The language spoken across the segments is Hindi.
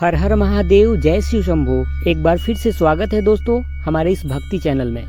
हर हर महादेव, जय शिव शंभो। एक बार फिर से स्वागत है दोस्तों हमारे इस भक्ति चैनल में।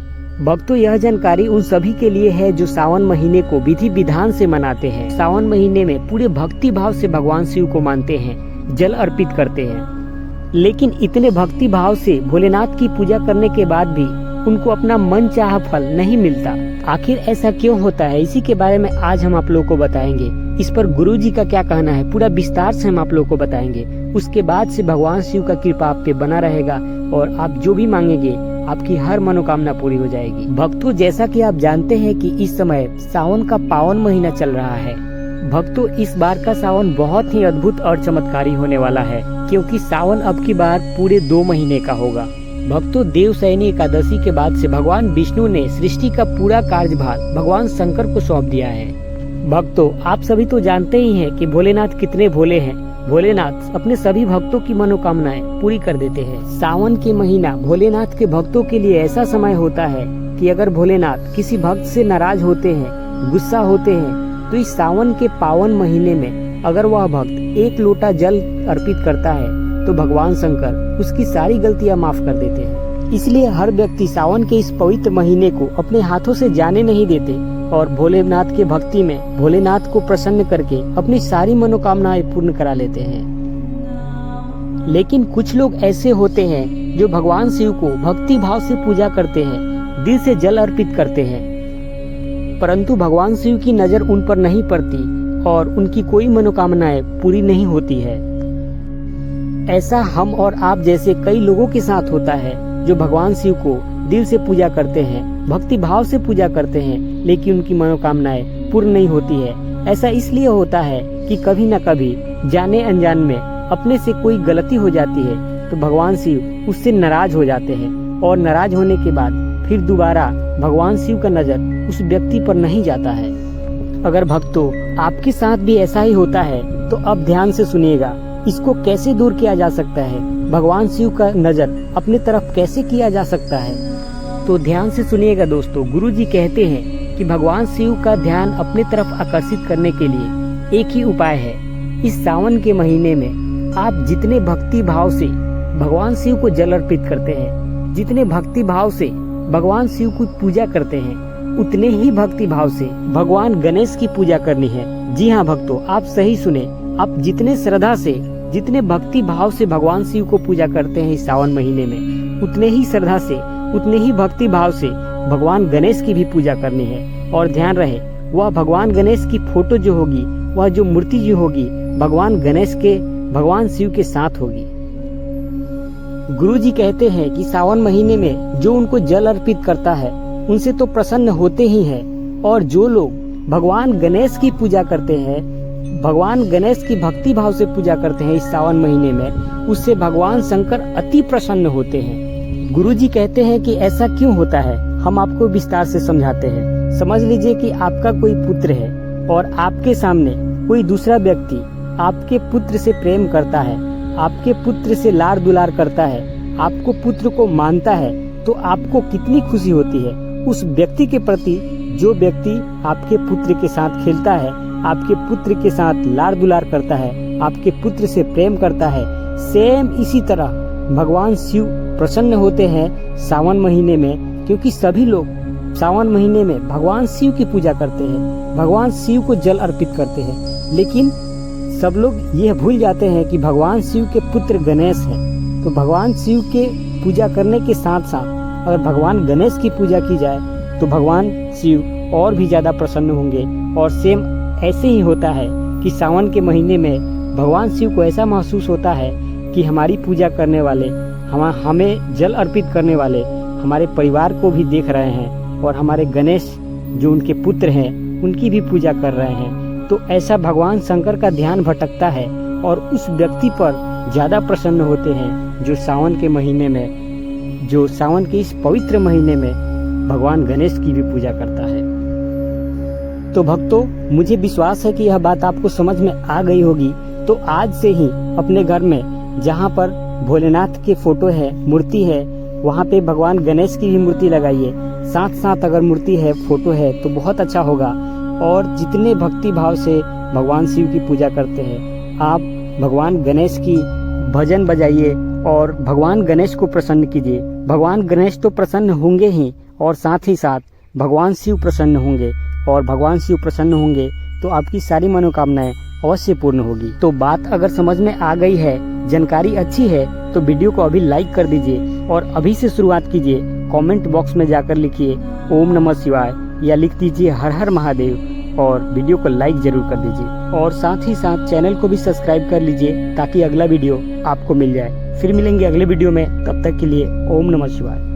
भक्तों, यह जानकारी उन सभी के लिए है जो सावन महीने को विधि विधान से मनाते हैं। सावन महीने में पूरे भक्ति भाव से भगवान शिव को मानते हैं, जल अर्पित करते हैं। लेकिन इतने भक्ति भाव से भोलेनाथ की पूजा करने के बाद भी उनको अपना मन चाहा फल नहीं मिलता। आखिर ऐसा क्यों होता है, इसी के बारे में आज हम आप लोगों को बताएंगे। इस पर गुरु जी का क्या कहना है, पूरा विस्तार से हम आप लोगों को बताएंगे। उसके बाद से भगवान शिव का कृपा आप पे बना रहेगा और आप जो भी मांगेंगे आपकी हर मनोकामना पूरी हो जाएगी। भक्तों, जैसा कि आप जानते हैं कि इस समय सावन का पावन महीना चल रहा है। भक्तों, इस बार का सावन बहुत ही अद्भुत और चमत्कारी होने वाला है, क्योंकि सावन अब की बार पूरे 2 महीने का होगा। भक्तों, देवशयनी एकादशी के बाद से भगवान विष्णु ने सृष्टि का पूरा कार्यभार भगवान शंकर को सौंप दिया है। भक्तों, आप सभी तो जानते ही हैं कि भोलेनाथ कितने भोले हैं। भोलेनाथ अपने सभी भक्तों की मनोकामनाएं पूरी कर देते हैं। सावन के महीना भोलेनाथ के भक्तों के लिए ऐसा समय होता है कि अगर भोलेनाथ किसी भक्त से नाराज होते हैं, गुस्सा होते हैं, तो इस सावन के पावन महीने में अगर वह भक्त 1 लोटा जल अर्पित करता है तो भगवान शंकर उसकी सारी गलतियां माफ कर देते हैं। इसलिए हर व्यक्ति सावन के इस पवित्र महीने को अपने हाथों से जाने नहीं देते और भोलेनाथ के भक्ति में भोलेनाथ को प्रसन्न करके अपनी सारी मनोकामनाएं पूर्ण करा लेते हैं। लेकिन कुछ लोग ऐसे होते हैं जो भगवान शिव को भक्ति भाव से पूजा करते हैं, दिल से जल अर्पित करते हैं, परंतु भगवान शिव की नजर उन पर नहीं पड़ती और उनकी कोई मनोकामनाएं पूरी नहीं होती है। ऐसा हम और आप जैसे कई लोगों के साथ होता है जो भगवान शिव को दिल से पूजा करते हैं, भक्ति भाव से पूजा करते हैं, लेकिन उनकी मनोकामनाएं पूर्ण नहीं होती है। ऐसा इसलिए होता है कि कभी न कभी जाने अनजान में अपने से कोई गलती हो जाती है तो भगवान शिव उससे नाराज हो जाते हैं और नाराज होने के बाद फिर दोबारा भगवान शिव का नजर उस व्यक्ति पर नहीं जाता है। अगर भक्तों आपके साथ भी ऐसा ही होता है तो अब ध्यान से सुनिएगा, इसको कैसे दूर किया जा सकता है, भगवान शिव का नजर अपने तरफ कैसे किया जा सकता है। तो ध्यान से सुनिएगा दोस्तों। गुरु जी कहते हैं कि भगवान शिव का ध्यान अपने तरफ आकर्षित करने के लिए एक ही उपाय है। इस सावन के महीने में आप जितने भक्ति भाव से भगवान शिव को जल अर्पित करते हैं, जितने भक्ति भाव से भगवान शिव की पूजा करते हैं, उतने ही भक्ति भाव से भगवान गणेश की पूजा करनी है। जी हाँ भक्तों, आप सही सुने। आप जितने श्रद्धा से, जितने भक्ति भाव से भगवान शिव को पूजा करते हैं इस सावन महीने में, उतने ही श्रद्धा से, उतने ही भक्ति भाव से भगवान गणेश की भी पूजा करनी है। और ध्यान रहे, वह भगवान गणेश की फोटो जो होगी, वह जो मूर्ति जो होगी, भगवान गणेश के, भगवान शिव के साथ होगी। गुरु जी कहते हैं कि सावन महीने में जो उनको जल अर्पित करता है उनसे तो प्रसन्न होते ही हैं, और जो लोग भगवान गणेश की पूजा करते हैं, भगवान गणेश की भक्ति भाव से पूजा करते हैं इस सावन महीने में, उससे भगवान शंकर अति प्रसन्न होते हैं। गुरु जी कहते हैं कि ऐसा क्यों होता है, हम आपको विस्तार से समझाते हैं। समझ लीजिए कि आपका कोई पुत्र है और आपके सामने कोई दूसरा व्यक्ति आपके पुत्र से प्रेम करता है, आपके पुत्र से लाड़ दुलार करता है, आपको पुत्र को मानता है, तो आपको कितनी खुशी होती है उस व्यक्ति के प्रति। जो व्यक्ति आपके पुत्र के साथ खेलता है, आपके पुत्र के साथ लाड़ दुलार करता है, आपके पुत्र से प्रेम करता है, सेम इसी तरह भगवान शिव प्रसन्न होते हैं सावन महीने में, क्योंकि सभी लोग सावन महीने में भगवान शिव की पूजा करते हैं, भगवान शिव को जल अर्पित करते हैं। लेकिन सब लोग ये भूल जाते हैं कि भगवान शिव के पुत्र गणेश हैं। तो भगवान शिव के पूजा करने के साथ साथ अगर भगवान गणेश की पूजा की जाए तो भगवान शिव और भी ज्यादा प्रसन्न होंगे। और सेम ऐसे ही होता है कि सावन के महीने में भगवान शिव को ऐसा महसूस होता है कि हमारी पूजा करने वाले, हमें जल अर्पित करने वाले हमारे परिवार को भी देख रहे हैं और हमारे गणेश जो उनके पुत्र हैं उनकी भी पूजा कर रहे हैं। तो ऐसा भगवान शंकर का ध्यान भटकता है और उस व्यक्ति पर ज्यादा प्रसन्न होते हैं जो सावन के महीने में, जो सावन के इस पवित्र महीने में भगवान गणेश की भी पूजा करता है। तो भक्तों, मुझे विश्वास है कि यह बात आपको समझ में आ गई होगी। तो आज से ही अपने घर में जहाँ पर भोलेनाथ के फोटो है, मूर्ति है, वहाँ पे भगवान गणेश की भी मूर्ति लगाइए। साथ साथ अगर मूर्ति है, फोटो है तो बहुत अच्छा होगा। और जितने भक्ति भाव से भगवान शिव की पूजा करते हैं, आप भगवान गणेश की भजन बजाइए और भगवान गणेश को प्रसन्न कीजिए। भगवान गणेश तो प्रसन्न होंगे ही और साथ ही साथ भगवान शिव प्रसन्न होंगे, और भगवान शिव प्रसन्न होंगे तो आपकी सारी मनोकामनाएं अवश्य पूर्ण होगी। तो बात अगर समझ में आ गई है, जानकारी अच्छी है, तो वीडियो को अभी लाइक कर दीजिए और अभी से शुरुआत कीजिए। कमेंट बॉक्स में जाकर लिखिए ओम नमः शिवाय या लिख दीजिए हर हर महादेव और वीडियो को लाइक जरूर कर दीजिए, और साथ ही साथ चैनल को भी सब्सक्राइब कर लीजिए ताकि अगला वीडियो आपको मिल जाए। फिर मिलेंगे अगले वीडियो में, तब तक के लिए ओम नमः शिवाय।